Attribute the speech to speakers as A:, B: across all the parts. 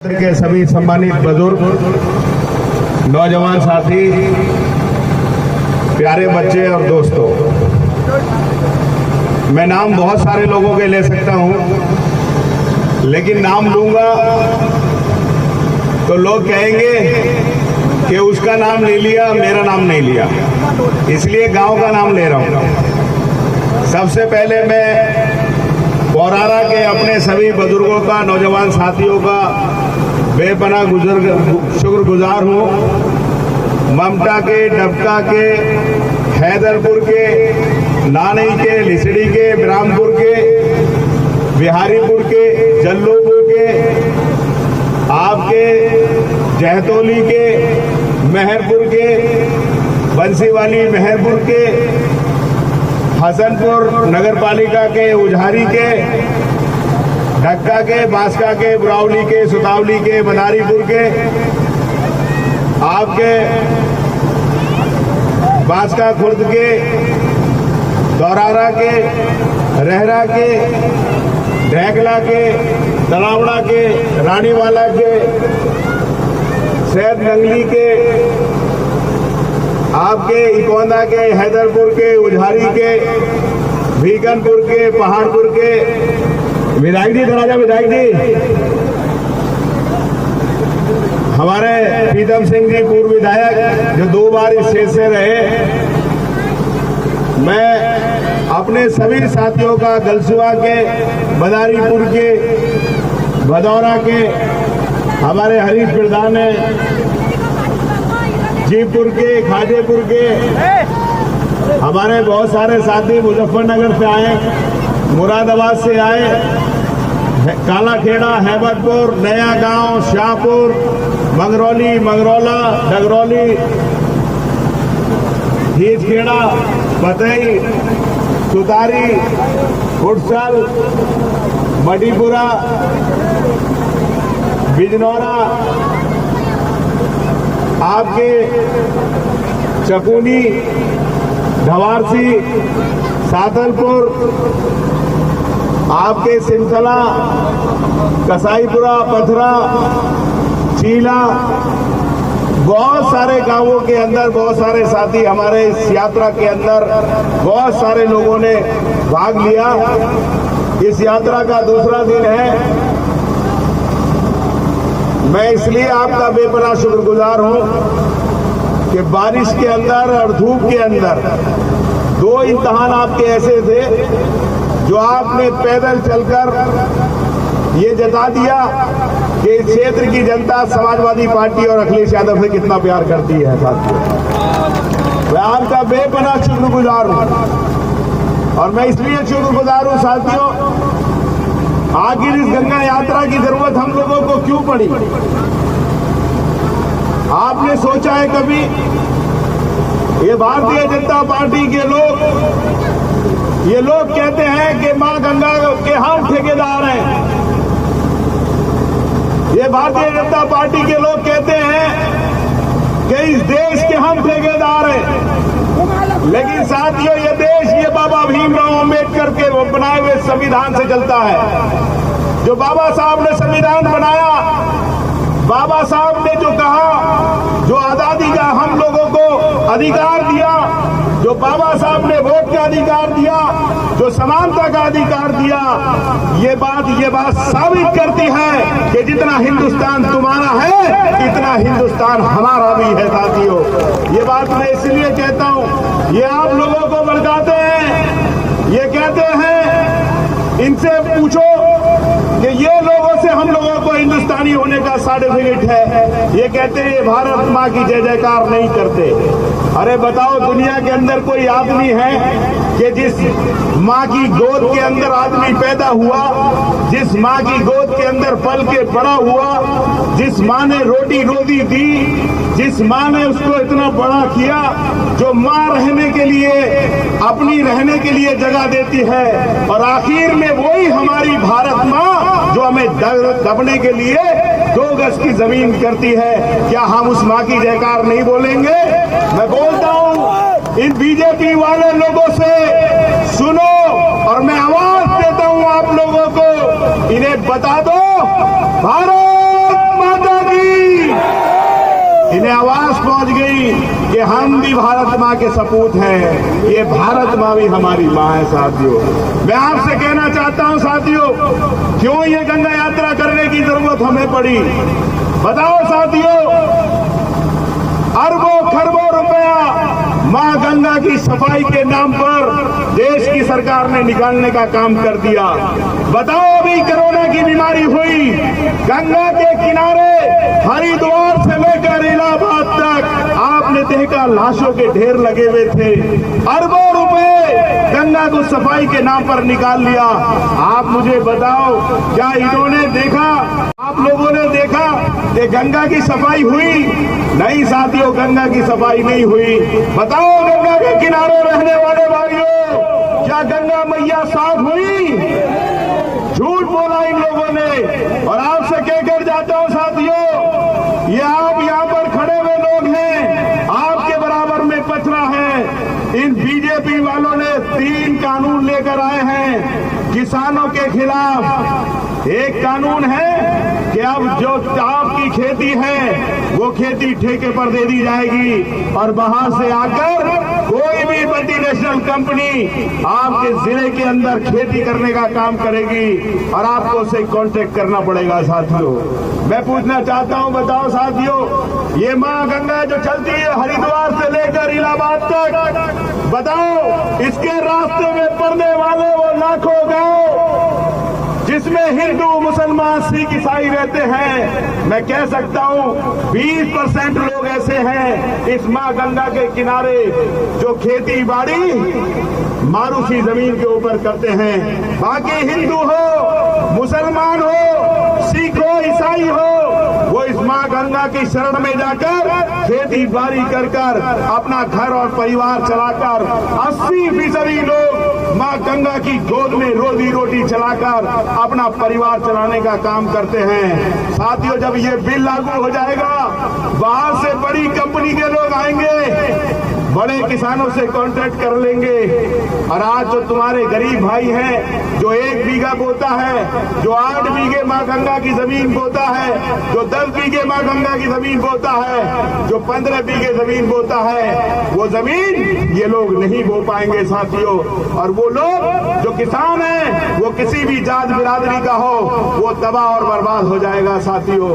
A: के सभी सम्मानित बुजुर्ग, नौजवान साथी, प्यारे बच्चे और दोस्तों, मैं नाम बहुत सारे लोगों के ले सकता हूं, लेकिन नाम लूंगा तो लोग कहेंगे कि उसका नाम ले लिया, मेरा नाम नहीं लिया, इसलिए गांव का नाम ले रहा हूं। सबसे पहले मैं पौरारा के अपने सभी बुजुर्गों का, नौजवान साथियों का बेपनाह शुक्रगुजार हूँ। ममता के, डबका के, हैदरपुर के, नानई के, लिसड़ी के, ब्राह्मपुर के, बिहारीपुर के, जल्लोपुर के, आपके जहतौली के, मेहरपुर के, बंसीवाली मेहरपुर के, हसनपुर नगर पालिका के, उझारी के, ढक्का के, बांसका के, बुरावली के, सुतावली के, मदारीपुर के, आपके बांसका खुर्द के, दौरारा के, रहरा के, ढेकला के, तलावड़ा के, रानीवाला के, सैद नंगली के, आपके इकोंदा के, हैदरपुर के, उझारी के, भीकनपुर के, पहाड़पुर के, विधायक जी धराजा विधायक जी, हमारे प्रीतम सिंह जी पूर्व विधायक जो 2 बार इस सीट से रहे, मैं अपने सभी साथियों का गलसुआ के, मदारीपुर के, भदौरा के, हमारे हरीश प्रधान है, जीपुर के, खाजेपुर के, हमारे बहुत सारे साथी मुजफ्फरनगर से आए, मुरादाबाद से आए, कालाखेड़ा, हैबतपुर, नया गांव, शाहपुर, मंगरौली, मंगरौला, डगरौली, भीजखेड़ा, पतई, सुतारी, फुटसल, मडीपुरा, बिजनौरा, आपके चकुनी, धवारसी, सादलपुर, आपके सिंसला, कसाईपुरा, पथरा, चीला, बहुत सारे गांवों के अंदर बहुत सारे साथी हमारे इस यात्रा के अंदर बहुत सारे लोगों ने भाग लिया। इस यात्रा का दूसरा दिन है। मैं इसलिए आपका बेपनाह शुक्रगुजार हूं कि बारिश के अंदर और धूप के अंदर 2 इम्तिहान आपके ऐसे थे जो आपने पैदल चलकर ये जता दिया कि इस क्षेत्र की जनता समाजवादी पार्टी और अखिलेश यादव से कितना प्यार करती है। साथियों, मैं आपका बेपनाह शुक्रगुजार हूं और मैं इसलिए शुक्रगुजार हूं साथियों, आखिर इस गंगा यात्रा की जरूरत हम लोगों को क्यों पड़ी? आपने सोचा है कभी ये भारतीय जनता पार्टी के लोग, ये लोग कहते हैं कि मां गंगा के हम ठेकेदार हैं। ये भारतीय जनता पार्टी के लोग कहते हैं कि इस देश के हम ठेकेदार हैं, लेकिन साथियों ये देश ये बाबा भीमराव अंबेडकर के बनाए हुए संविधान से चलता है। जो बाबा साहब ने संविधान बनाया, बाबा साहब ने जो कहा, जो आजादी का हम लोगों को अधिकार दिया, जो बाबा साहब ने वोट का अधिकार दिया, जो समानता का अधिकार दिया, ये बात साबित करती है कि जितना हिंदुस्तान तुम्हारा है इतना हिंदुस्तान हमारा भी है। साथियों, ये बात मैं इसलिए कहता हूं, ये आप लोगों को भड़काते हैं, ये कहते हैं, इनसे पूछो कि ये लोगों से हम लोगों को हिंदुस्तानी होने का सर्टिफिकेट है, ये कहते हैं ये भारत माँ की जय जयकार नहीं करते। अरे बताओ, दुनिया के अंदर कोई आदमी है कि जिस माँ की गोद के अंदर आदमी पैदा हुआ, जिस माँ की गोद के अंदर पल के बड़ा हुआ, जिस माँ ने रोटी रोजी दी, जिस माँ ने उसको इतना बड़ा किया, जो माँ रहने के लिए, अपनी रहने के लिए जगह देती है, और आखिर में वही हमारी भारत माँ जो हमें दबने के लिए 2 गज की जमीन करती है। क्या हम उस माँ की जयकार नहीं बोलेंगे? मैं बोलता हूँ इन बीजेपी वाले लोगों से, सुनो, और मैं आवाज देता हूँ आप लोगों को, इन्हें बता दो, भारत इन्हें आवाज पहुंच गई कि हम भी भारत माँ के सपूत हैं, ये भारत माँ भी हमारी माँ है। साथियों, मैं आपसे कहना चाहता हूं साथियों, क्यों ये गंगा यात्रा करने की जरूरत हमें पड़ी? बताओ साथियों, अरबों खरबों रुपया मां गंगा की सफाई के नाम पर देश की सरकार ने निकालने का काम कर दिया। बताओ, अभी कोरोना की बीमारी हुई, गंगा के किनारे हरिद्वार से लेकर इलाहाबाद तक आपने देखा लाशों के ढेर लगे हुए थे। अरबों रुपए गंगा को सफाई के नाम पर निकाल लिया। आप मुझे बताओ, क्या इन्होंने देखा, आप लोगों ने देखा कि गंगा की सफाई हुई? नहीं साथियों, गंगा की सफाई नहीं हुई। बताओ गंगा के किनारे रहने वाले भाइयों, क्या गंगा मैया साफ हुई? झूठ बोला इन लोगों ने। और आपसे कहकर जाता हूं साथियों, ये आप यहां पर खड़े हुए लोग हैं, आपके बराबर में पचरा है। इन बीजेपी वालों ने 3 कानून लेकर आए हैं किसानों के खिलाफ। एक कानून है कि अब जो आपकी खेती है वो खेती ठेके पर दे दी जाएगी और बाहर से आकर कोई भी मल्टीनेशनल कंपनी आपके जिले के अंदर खेती करने का काम करेगी और आपको उसे कॉन्ट्रैक्ट करना पड़ेगा। साथियों, मैं पूछना चाहता हूं, बताओ साथियों, ये मां गंगा जो चलती है हरिद्वार से लेकर इलाहाबाद तक, बताओ इसके रास्ते में पड़ने वाले वो लाखों गांव जिसमें हिंदू, मुसलमान, सिख, ईसाई रहते हैं, मैं कह सकता हूं 20% लोग ऐसे हैं इस मां गंगा के किनारे जो खेती बाड़ी मारूसी जमीन के ऊपर करते हैं। बाकी हिंदू हो, मुसलमान हो, सिख हो, ईसाई हो, वो इस मां गंगा की शरण में जाकर खेती बाड़ी कर अपना घर और परिवार चलाकर 80% लोग मां गंगा की गोद में रोजी रोटी चलाकर अपना परिवार चलाने का काम करते हैं। साथियों, जब ये बिल लागू हो जाएगा, बाहर से बड़ी कंपनी के लोग आएंगे, बड़े किसानों से कॉन्ट्रैक्ट कर लेंगे और आज जो तुम्हारे गरीब भाई हैं, जो 1 बीघा बोता है, जो 8 बीघे मां गंगा की जमीन बोता है, जो 10 बीघे मां गंगा की जमीन बोता है, जो 15 बीघे जमीन बोता है, वो जमीन ये लोग नहीं बो पाएंगे साथियों। और वो लोग जो किसान हैं, वो किसी भी जात बिरादरी का हो, वो तबाह और बर्बाद हो जाएगा साथियों।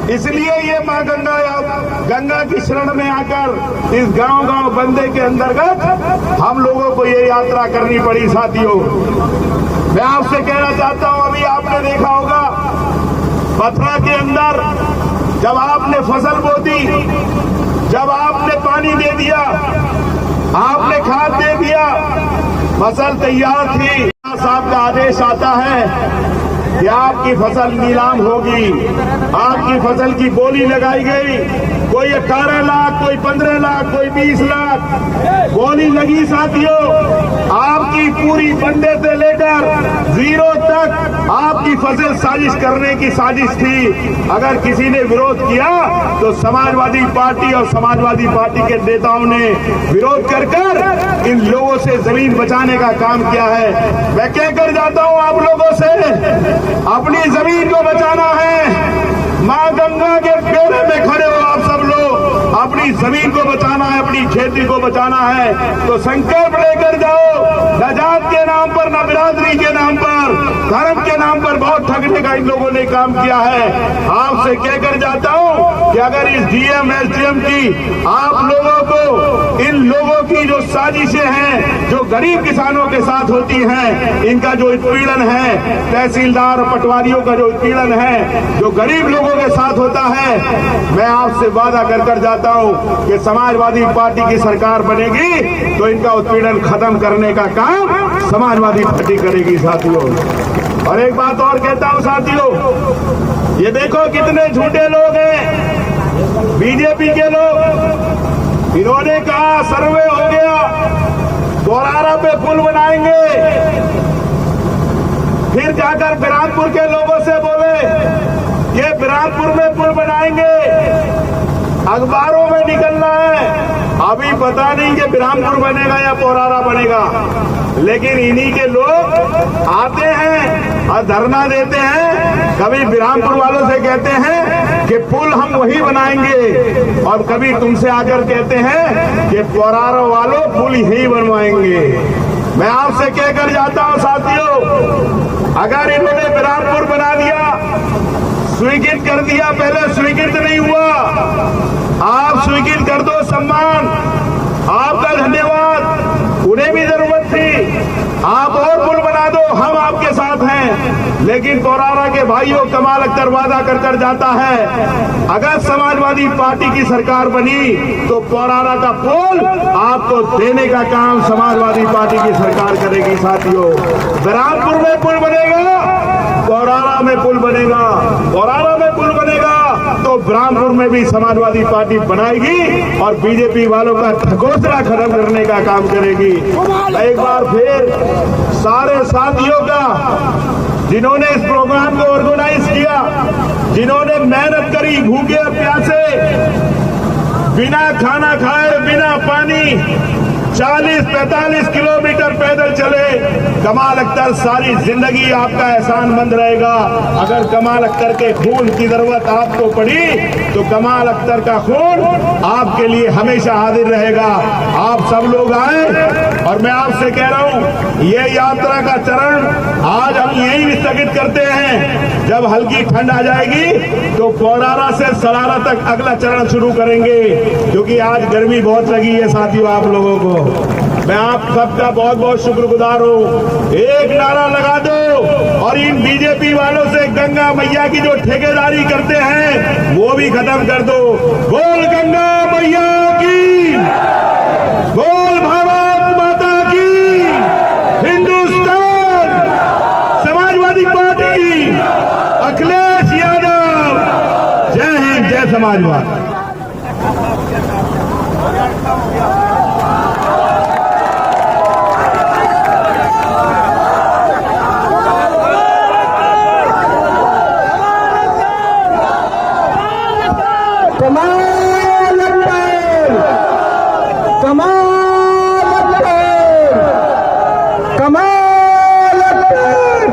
A: इसलिए ये मां गंगा की शरण में आकर इस गांव बंदे के अंतर्गत हम लोगों को ये यात्रा करनी पड़ी साथियों। मैं आपसे कहना चाहता हूं, अभी आपने देखा होगा पथरा के अंदर जब आपने फसल बो दी, जब आपने पानी दे दिया, आपने खाद दे दिया, फसल तैयार थी, साहब का आदेश आता है कि आपकी फसल नीलाम होगी, आपकी फसल की बोली लगाई गई, कोई 18 लाख, कोई 15 लाख, कोई 20 लाख बोली लगी साथियों। आपकी पूरी बंदे से लेकर जीरो तक आपकी फसल साजिश करने की साजिश थी। अगर किसी ने विरोध किया तो समाजवादी पार्टी और समाजवादी पार्टी के नेताओं ने विरोध कर इन लोगों से जमीन बचाने का काम किया है। मैं कहकर जाता हूं आप लोगों से, अपनी जमीन को बचाना है। मां गंगा के बेड़े में खड़े हो आप सब लोग, अपनी जमीन को बचाना है, अपनी खेती को बचाना है तो संकल्प लेकर जाओ। न जात के नाम पर, न बिरादरी के नाम पर, धर्म के नाम पर बहुत ठगने का इन लोगों ने काम किया है। आपसे कहकर जाता हूं कि अगर इस डीएम एसडीएम की आप लोगों को, इन लोगों की जो साजिशें हैं, जो गरीब किसानों के साथ होती हैं, इनका जो उत्पीड़न है, तहसीलदार पटवारियों का जो उत्पीड़न है, जो गरीब लोगों के साथ होता है, मैं आपसे वादा कर जाता हूं कि समाजवादी पार्टी की सरकार बनेगी तो इनका उत्पीड़न खत्म करने का काम समाजवादी पार्टी करेगी साथियों। और एक बात और कहता हूं साथियों, ये देखो कितने झूठे लोग हैं बीजेपी के लोग। इन्होंने कहा सर्वे हो गया, बोरारा पे पुल बनाएंगे, फिर जाकर बिरामपुर के लोगों से बोले ये बिरामपुर में पुल बनाएंगे, अखबारों में निकलना है। अभी पता नहीं कि बिरामपुर बनेगा या पोरारा बनेगा, लेकिन इन्हीं के लोग आते हैं और धरना देते हैं। कभी बिरामपुर वालों से कहते हैं कि पुल हम वही बनाएंगे, और कभी तुमसे आकर कहते हैं कि पोरारो वालों पुल ही बनवाएंगे। मैं आपसे कहकर जाता हूं साथियों, अगर इन्होंने बिरामपुर बना दिया, स्वीकृत कर दिया, पहले स्वीकृत नहीं हुआ, आप स्वीकृत कर दो, सम्मान आपका, धन्यवाद। उन्हें भी जरूरत थी, आप और पुल बना दो, हम आपके साथ हैं। लेकिन पोरारा के भाइयों, कमाल अख्तर वादा कर कर जाता है, अगर समाजवादी पार्टी की सरकार बनी तो पोरारा का पुल आपको देने का काम समाजवादी पार्टी की सरकार करेगी। साथियों, बिरामपुर में पुल बनेगा, पोरारा में पुल बनेगा, पोरारा में पुल बनेगा तो बिरामपुर में भी समाजवादी पार्टी बनाएगी और बीजेपी वालों का ढकोसला खत्म करने का काम करेगी। एक बार फिर सारे साथियों का, जिन्होंने इस प्रोग्राम को ऑर्गेनाइज किया, जिन्होंने मेहनत करी, भूखे प्यासे, बिना खाना खाए, बिना पानी 40-45 किलोमीटर पैदल चले, कमाल अख्तर सारी जिंदगी आपका एहसानमंद रहेगा। अगर कमाल अख्तर के खून की जरूरत आपको पड़ी तो कमाल अख्तर का खून आपके लिए हमेशा हाजिर रहेगा। आप सब लोग आए, और मैं आपसे कह रहा हूं, ये यात्रा का चरण आज हम यही स्थगित करते हैं। जब हल्की ठंड आ जाएगी तो पोरारा से सरारा तक अगला चरण शुरू करेंगे, क्योंकि आज गर्मी बहुत लगी है साथियों आप लोगों को। मैं आप सबका बहुत बहुत शुक्रगुजार हूं। एक नारा लगा दो और इन बीजेपी वालों से गंगा मैया की जो ठेकेदारी करते हैं वो भी खत्म कर दो। बोल गंगा मैया की, बोल भारत माता की, हिंदुस्तान समाजवादी पार्टी, अखिलेश यादव, जय हिंद, जय समाजवाद।
B: कमाल अख्तर, कमाल अख्तर, कमाल अख्तर।